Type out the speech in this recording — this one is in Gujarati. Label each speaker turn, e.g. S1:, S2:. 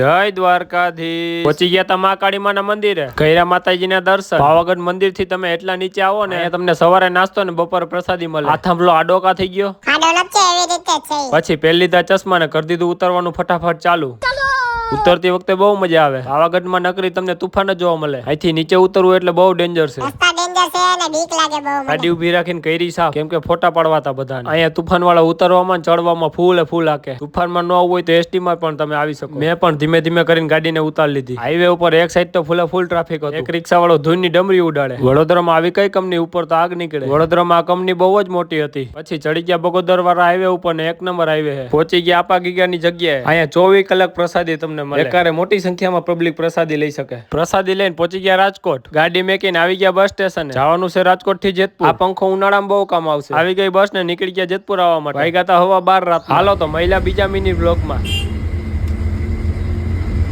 S1: જય દ્વારકાધીશ પહોંચી ગયા તા મહાકાળી માના મંદિરે, કર્યા માતાજી ના દર્શન. પાવાગઢ મંદિર થી તમે એટલા નીચે આવો ને તમને સવારે નાસ્તો ને બપોરે પ્રસાદી મળે. આ થાંભલો આડોકા થઈ ગયો, પછી પહેલી લીધા ચશ્મા ને કરી દીધું ઉતરવાનું ફટાફટ ચાલુ. ઉતરતી વખતે બહુ મજા આવે. પાવાગઢ માં નકરી તમને તુફાન જ જોવા મળે. અહીંથી નીચે ઉતરવું એટલે બહુ ડેન્જર છે. ગાડી ઉભી રાખીને કરી સાફ, કેમ કે ફોટા પડવાતા બધા. અહીંયા તુફાન વાળા ઉતરવામાં ચડવામાં ફૂલ હાકે. તુફાન માં ન આવવું હોય તો એસટી માં પણ તમે આવી શકો. મેં પણ ધીમે ધીમે કરીને ગાડીને ઉતારી લીધી. હાઈવે ઉપર એક સાઈડ તો ફૂલ ટ્રાફિક હતો. એક રિક્ષા વાળો ધૂળની ડમરી ઉડાડે. વડોદરામાં આવી કઈ કંપની ઉપર તો આગ નીકળે. વડોદરામાં આ કંપની બહુ જ મોટી હતી. પછી ચડી ગયા બગોદર વાળા હાઈવે ઉપર ને 1 નંબર હાઈવે છે. પહોંચી ગયા આપા ગીગાની જગ્યાએ. અહીંયા 24 કલાક પ્રસાદી તમને મળે. એકારે મોટી સંખ્યામાં પબ્લિક પ્રસાદી લઈ શકે. પ્રસાદી લઈને પહોંચી ગયા રાજકોટ. ગાડી મેકીને આવી ગયા બસ સ્ટેશન. જવાનું છે રાજકોટ થી જેતપુર. આ પંખો ઉનાળામાં બહુ કામ આવશે. આવી ગઈ બસ ને નીકળી ગયા જેતપુર આવવા માટે. વાગ્યા તા 12:15 રાત. હાલો તો મહિલા બીજા મિની બ્લોગમાં.